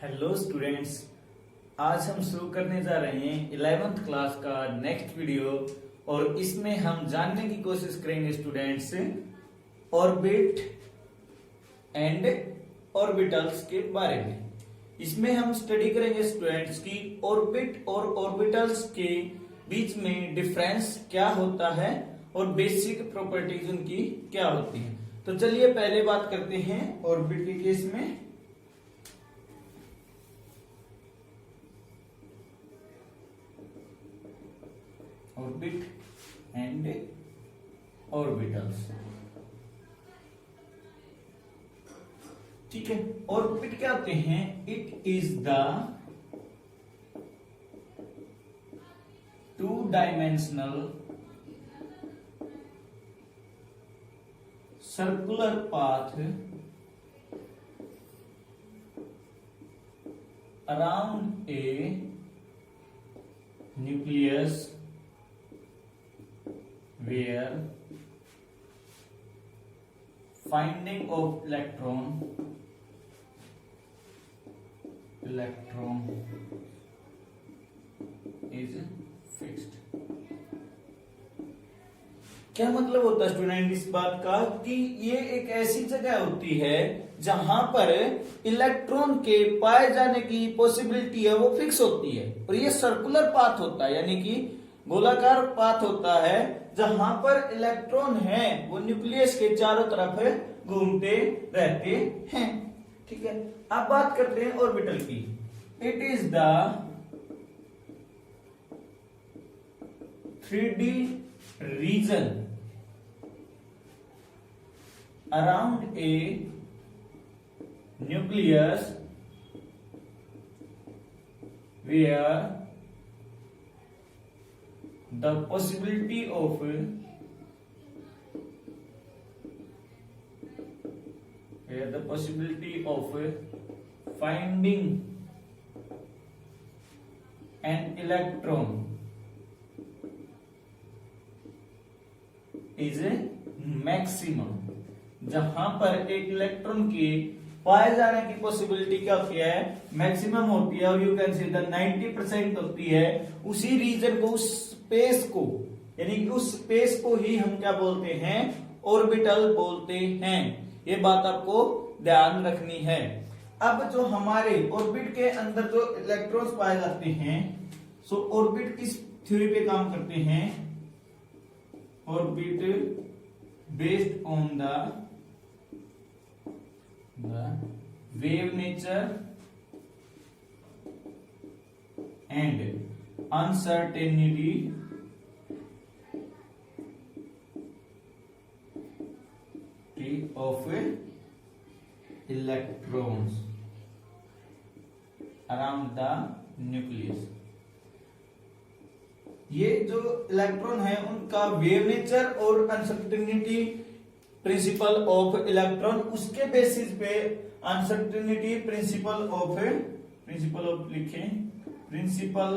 Hello students, आज हम शुरू करने जा रहे हैं 11th क्लास का नेक्स्ट वीडियो और इसमें हम जानने की कोशिश करेंगे स्टूडेंट्स ऑर्बिट एंड ऑर्बिटल्स के बारे में। इसमें हम स्टडी करेंगे स्टूडेंट्स की ऑर्बिट और ऑर्बिटल्स के बीच में डिफरेंस क्या होता है और बेसिक प्रॉपर्टीज उनकी क्या होती है। तो चलिए पहले बात करते हैं ऑर्बिट के केस में। ऑर्बिट एंड ऑर्बिटल्स, ठीक है। ऑर्बिट क्या होते हैं? It is the two dimensional circular path around a nucleus where finding of electron is fixed। क्या मतलब होता है स्टूडेंट इस बात का कि ये एक ऐसी जगह होती है जहां पर इलेक्ट्रॉन के पाए जाने की पॉसिबिलिटी है वो फिक्स होती है और ये सर्कुलर पाथ होता है, यानी कि गोलाकार पाथ होता है जहां पर इलेक्ट्रॉन है वो न्यूक्लियस के चारों तरफ घूमते रहते हैं, ठीक है। अब बात करते हैं ऑर्बिटल की। It is the 3D region around a nucleus where the possibility of finding an electron is maximum। जहां पर एक इलेक्ट्रॉन के पाए जाने की पॉसिबिलिटी क्या होती है? मैक्सिमम होती है और यू कैन सी द 90% होती है। उसी रीजन को, उस स्पेस को, यानी कि उस स्पेस को ही हम क्या बोलते हैं? ऑर्बिटल बोलते हैं। ये बात आपको ध्यान रखनी है। अब जो हमारे ऑर्बिट के अंदर जो इलेक्ट्रॉन्स पाए जाते हैं, सो ऑर्बिट किस थ्योरी पे काम करते हैं? Orbit based on the wave nature and uncertainty of electrons around the nucleus। ये जो इलेक्ट्रॉन है उनका वेव नेचर और अनसर्टेनिटी प्रिंसिपल ऑफ इलेक्ट्रॉन, उसके बेसिस पे अनसर्टेनिटी प्रिंसिपल ऑफ लिखें, principle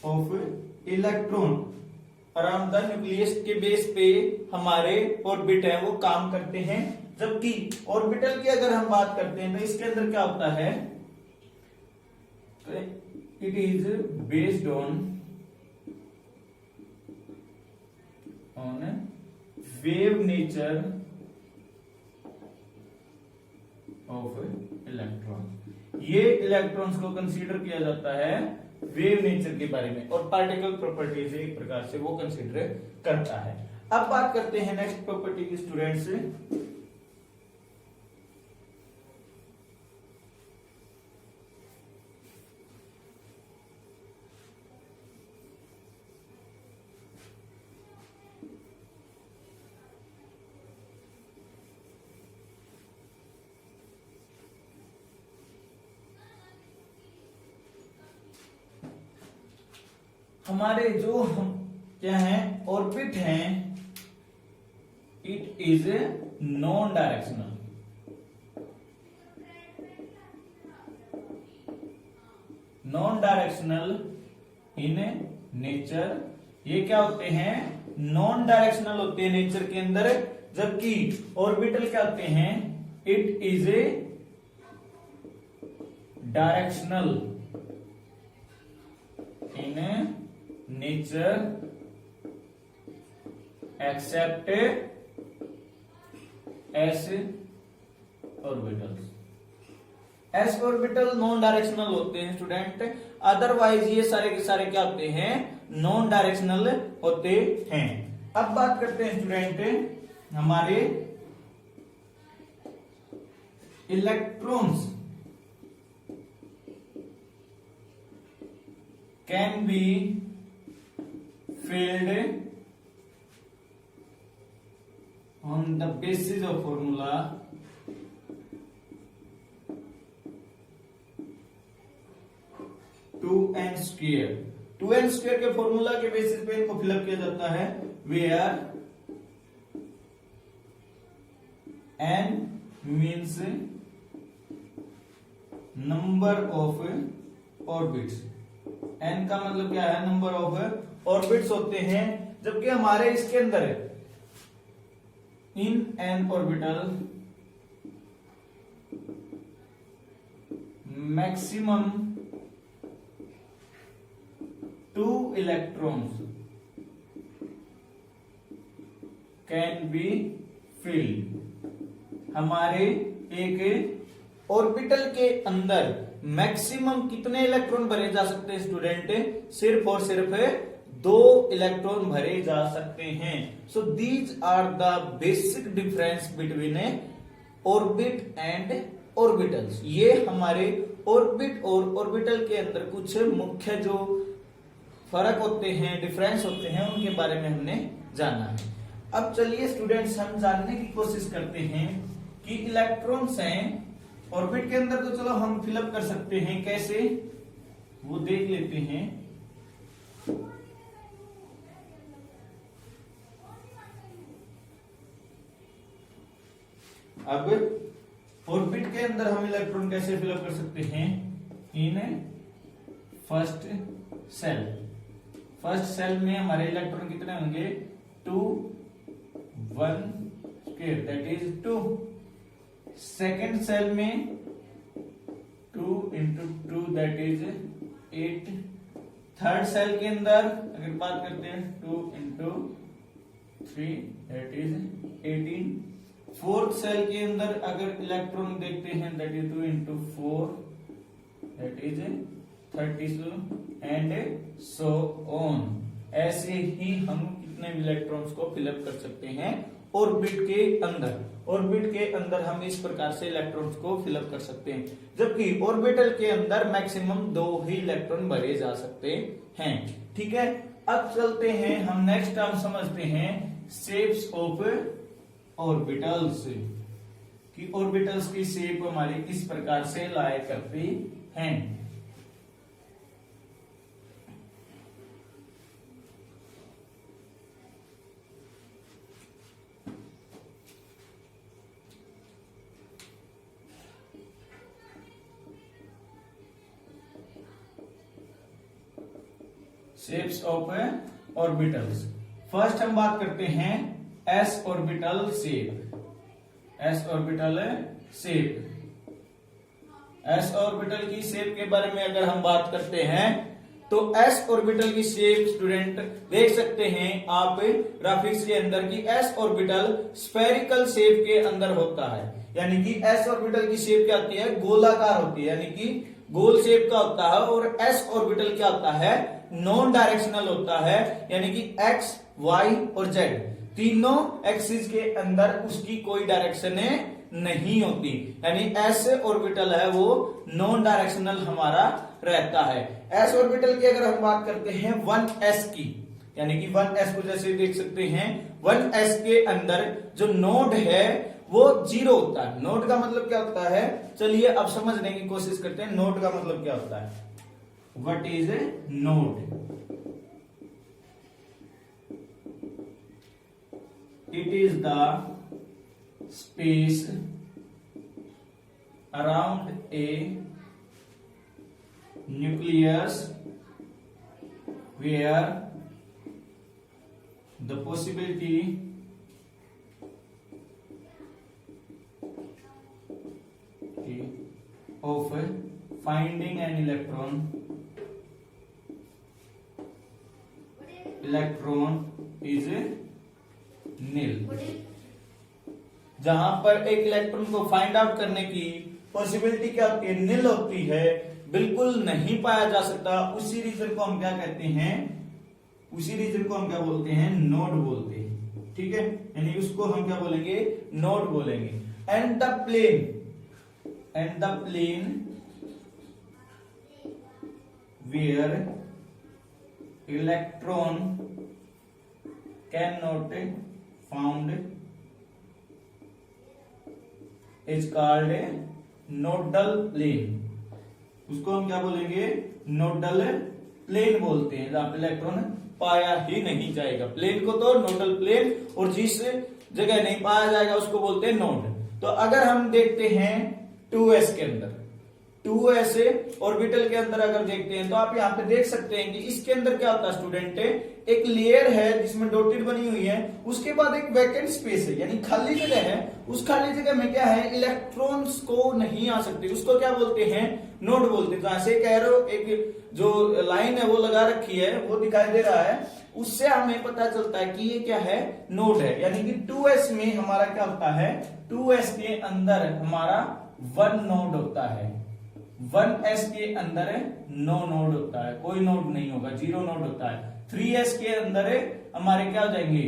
of electron around the nucleus के बेस पे हमारे ऑर्बिट है वो काम करते हैं। जबकि ऑर्बिटल की अगर हम बात करते हैं तो इसके अंदर क्या होता है? It is based on wave nature of electron. ये इलेक्ट्रॉन्स को कंसीडर किया जाता है वेव नेचर के बारे में और पार्टिकल प्रॉपर्टीज एक प्रकार से वो कंसीडर करता है। अब बात करते हैं नेक्स्ट प्रॉपर्टी की स्टूडेंट्स। हमारे जो क्या है ऑर्बिट हैं, it is non directional. Non directional in nature, ये क्या होते हैं? नॉन डायरेक्शनल होते हैं नेचर के अंदर। जबकि ऑर्बिटल क्या होते हैं? It is a directional in nature except S orbitals. S orbital non directional होते हैं स्टूडेंट, अदरवाइज ये सारे के सारे क्या होते हैं, नॉन डायरेक्शनल होते हैं। अब बात करते हैं स्टूडेंट हमारे electrons can be filled on the basis of formula 2n²। 2n² के फॉर्मूला के बेसिस पे इनको फिलअप किया जाता है, where n means number of orbits. n का मतलब क्या है, नंबर ऑफ ऑर्बिट्स होते हैं, जबकि हमारे इसके अंदर in an orbital maximum 2 electrons can be filled. हमारे एक ऑर्बिटल के अंदर मैक्सिमम कितने इलेक्ट्रॉन भरे जा सकते हैं स्टूडेंट, सिर्फ और सिर्फ 2 इलेक्ट्रॉन भरे जा सकते हैं। So these are the basic difference between orbit and orbitals. ये हमारे ऑर्बिट और ऑर्बिटल के अंदर कुछ मुख्य जो फर्क होते हैं, डिफरेंस होते हैं, उनके बारे में हमने जाना है। अब चलिए स्टूडेंट्स हम जानने की कोशिश करते हैं कि इलेक्ट्रॉन्स हैं ऑर्बिट के अंदर, तो चलो हम फिलअप कर सकते हैं, कैसे वो देख लेते हैं। अब ऑर्बिट के अंदर हम इलेक्ट्रॉन कैसे फिलअप कर सकते हैं, in first shell. First shell में हमारे इलेक्ट्रॉन कितने होंगे, 2 1² दैट इज 2। सेकेंड सेल में 2 into 2 that is 8। Third shell के अंदर अगर बात करते हैं 2 into 3 that is 18। Fourth shell के अंदर अगर इलेक्ट्रॉन देखते हैं that is 2 into 4 that is 32 and so on. ऐसे ही हम कितने भी इलेक्ट्रॉन्स को फिलअप कर सकते हैं ऑर्बिट के अंदर। ऑर्बिट के अंदर हम इस प्रकार से इलेक्ट्रॉन्स को फिलअप कर सकते हैं, जबकि ऑर्बिटल के अंदर मैक्सिमम 2 ही इलेक्ट्रॉन भरे जा सकते हैं। ठीक है, अब चलते हैं हम नेक्स्ट टर्म समझते हैं, शेप्स ऑफ ऑर्बिटल्स, कि ऑर्बिटल्स की शेप हमारी किस प्रकार से लाया करती हैं। Shapes of orbitals. फर्स्ट हम बात करते हैं S orbital shape. S orbital shape, S orbital की शेप के बारे में अगर हम बात करते हैं तो एस ऑर्बिटल की शेप स्टूडेंट देख सकते हैं आप ग्राफिक्स के अंदर की एस ऑर्बिटल स्फेरिकल शेप के अंदर होता है, यानी कि एस ऑर्बिटल की शेप क्या होती है, गोलाकार होती है, यानी कि गोल शेप का होता है। और एस ऑर्बिटल क्या होता है, नॉन डायरेक्शनल होता है, यानी कि एक्स वाई और जेड तीनों एक्सिस के अंदर उसकी कोई डायरेक्शन नहीं होती, यानी एस ऑर्बिटल है वो नॉन डायरेक्शनल हमारा रहता है। एस ऑर्बिटल की अगर हम बात करते हैं 1s की, यानी कि 1s को जैसे देख सकते हैं 1s के अंदर जो नोड है वो 0 होता है। नोड का मतलब क्या होता है, चलिए अब समझने की कोशिश करते हैं नोड का मतलब क्या होता है। What is a node? It is the space around a nucleus where the possibility of finding an electron is nil. जहां पर एक इलेक्ट्रॉन को फाइंड आउट करने की पॉसिबिलिटी क्या होती है, नील होती है, बिल्कुल नहीं पाया जा सकता, उसी रीजन को हम क्या कहते हैं, उसी रीजन को हम क्या बोलते हैं, नोड बोलते हैं। ठीक है, यानी उसको हम क्या बोलेंगे, नोड बोलेंगे। And the plane where electron can not found is called nodal plane. उसको हम क्या बोलेंगे, नोडल प्लेन बोलते हैं, जहां पे इलेक्ट्रॉन पाया ही नहीं जाएगा। प्लेन को तो नोडल प्लेन, और जिस जगह नहीं पाया जाएगा उसको बोलते हैं नोड। तो अगर हम देखते हैं 2s के अंदर, 2s ऑर्बिटल के अंदर अगर देखते हैं तो आप यहाँ पे देख सकते हैं कि इसके अंदर क्या होता है स्टूडेंट, एक लेयर है जिसमें डॉटेड बनी हुई है, उसके बाद एक वैकेंट स्पेस है, यानी खाली जगह है। उस खाली जगह में क्या है, इलेक्ट्रॉन्स को नहीं आ सकते, उसको क्या बोलते हैं, नोड बोलते हैं। जैसे कह रहे हो, एक जो लाइन है वो लगा रखी है, वो दिखाई दे रहा है, उससे हमें पता चलता है कि ये क्या है, नोड है। यानी कि 2s में हमारा क्या होता है, 2s के अंदर हमारा 1 नोड होता है, 1s के अंदर 9 नोड होता है, कोई नोड नहीं होगा, 0 नोड होता है। 3s के अंदर हमारे क्या हो जाएंगे,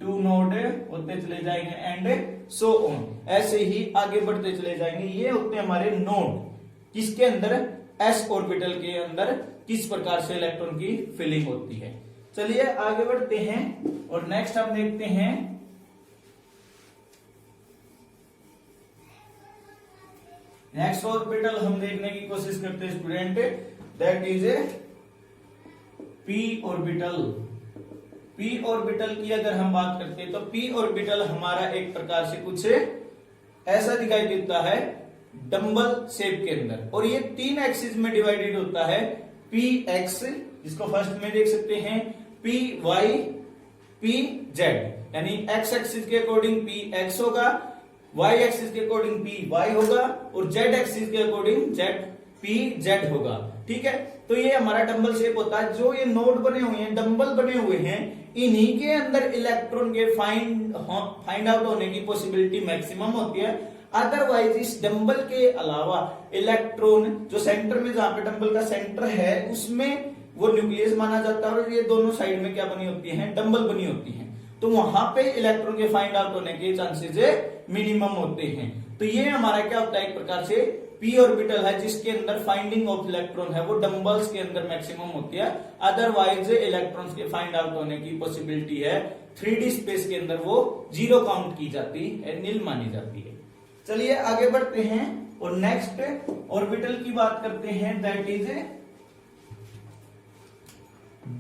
2 नोड होते चले जाएंगे, एंड सो ऑन, ऐसे ही आगे बढ़ते चले जाएंगे। ये होते हैं हमारे नोड, किसके अंदर, s ऑर्बिटल के अंदर किस प्रकार से इलेक्ट्रॉन की फिलिंग होती है। चलिए आगे बढ़ते हैं और नेक्स्ट हम देखते हैं नेक्स्ट ऑर्बिटल। हम देखने की कोशिश करते हैं student, that is p orbital. p orbital की अगर हम बात करते हैं तो p ऑर्बिटल हमारा एक प्रकार से कुछ ऐसा दिखाई देता है, डंबल शेप के अंदर, और ये 3 एक्सिस में डिवाइडेड होता है, px, जिसको फर्स्ट में देख सकते हैं, py, pz, यानी x एक्सिस के अकॉर्डिंग px होगा, y एक्सिस के अकॉर्डिंग py होगा, और z एक्सिस के अकॉर्डिंग pz होगा। ठीक है, तो ये हमारा डंबल शेप होता है। जो ये नोड बने हुए हैं, डंबल बने हुए हैं, इन्हीं के अंदर इलेक्ट्रॉन के फाइंड आउट होने की पॉसिबिलिटी मैक्सिमम होती है। अदरवाइज इस डंबल के अलावा इलेक्ट्रॉन जो सेंटर में, जहां पे डंबल का सेंटर है, उसमें वो न्यूक्लियस माना जाता है, और ये दोनों साइड में क्या बनी होती है, डंबल बनी होती है। तो वहां पे इलेक्ट्रॉन के फाइंड आउट होने के चांसेस मिनिमम होते हैं। तो ये हमारा क्या होता है, एक प्रकार से p ऑर्बिटल है, जिसके अंदर फाइंडिंग ऑफ इलेक्ट्रॉन है वो डंबल्स के अंदर मैक्सिमम होती है। अदरवाइज इलेक्ट्रॉन्स के फाइंड आउट होने की पॉसिबिलिटी है 3D स्पेस के अंदर वो 0 काउंट की जाती है, नील मानी जाती है। चलिए आगे बढ़ते हैं और नेक्स्ट ऑर्बिटल की बात करते हैं, that is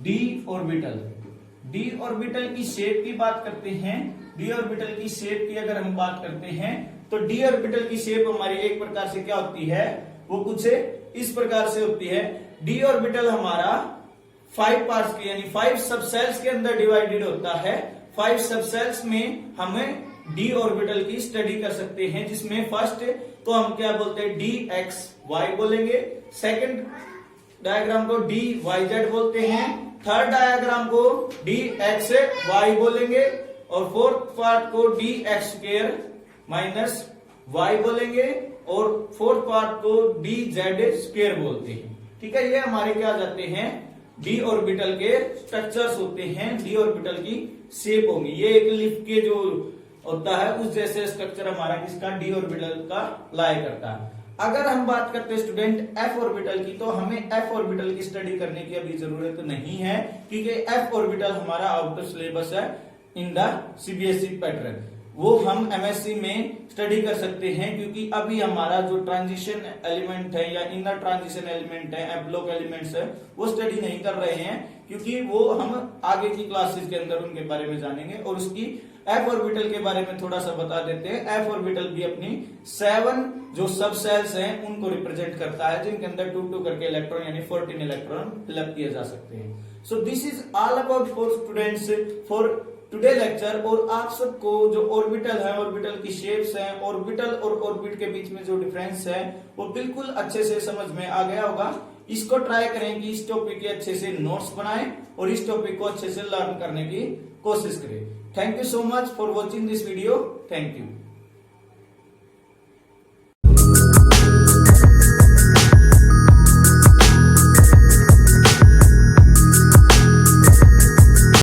d orbital. d orbital की शेप की बात करते हैं। d ऑर्बिटल की शेप की अगर हम बात करते हैं तो d ऑर्बिटल की शेप हमारी एक प्रकार से क्या होती है, वो कुछ इस प्रकार से होती है। d ऑर्बिटल हमारा 5 पार्ट्स के, यानी 5 सबसेल्स के अंदर डिवाइडेड होता है। 5 सबसेल्स में हमें d ऑर्बिटल की स्टडी कर सकते हैं, जिसमें फर्स्ट को हम क्या बोलते हैं, dxy बोलेंगे, सेकंड डायग्राम को dyz बोलते हैं, थर्ड डायग्राम को dxy बोलेंगे, और फोर्थ पार्ट को dx स्क्वायर माइनस y बोलेंगे, और फोर्थ पार्ट को dz स्क्वायर बोलते हैं। ठीक है, ये हमारे क्या आ जाते हैं, d ऑर्बिटल के स्ट्रक्चर्स होते हैं, d ऑर्बिटल की शेप होंगी। ये एक लिफ्ट के जो होता है उस जैसे स्ट्रक्चर हमारा किसका, d ऑर्बिटल का लाई करता है। अगर हम बात करते हैं स्टूडेंट f ऑर्बिटल की, तो हमें f ऑर्बिटल की स्टडी करने की अभी जरूरत नहीं है, क्योंकि f ऑर्बिटल हमारा आउट ऑफ सिलेबस है इन द सीबीएसई पैटर्न। वो हम एमएससी में स्टडी कर सकते हैं, क्योंकि अभी हमारा जो ट्रांजिशन एलिमेंट है या इनर ट्रांजिशन एलिमेंट है, एप्लोक एलिमेंट्स है, वो स्टडी नहीं कर रहे हैं, क्योंकि वो हम आगे की क्लासेस के अंदर उनके बारे में जानेंगे। और उसकी एफ ऑर्बिटल के बारे में थोड़ा सा बता देते हैं। एफ ऑर्बिटल भी अपनी 7 जो सब सेल्स हैं उनको रिप्रेजेंट करता है, जिनके अंदर 2 करके इलेक्ट्रॉन यानी 14 इलेक्ट्रॉन फिलअप किए जा सकते हैं। So this is all about for students for today lecture और आप सबको जो ऑर्बिटल है, ऑर्बिटल की शेप्स हैं, ऑर्बिटल और ऑर्बिट के बीच में जो डिफरेंस है वो बिल्कुल अच्छे से समझ में आ गया होगा। इसको ट्राई करें कि इस टॉपिक के अच्छे से नोट्स बनाएं और इस टॉपिक को अच्छे से लर्न करने की कोशिश करें। Thank you so much for watching this video. Thank you.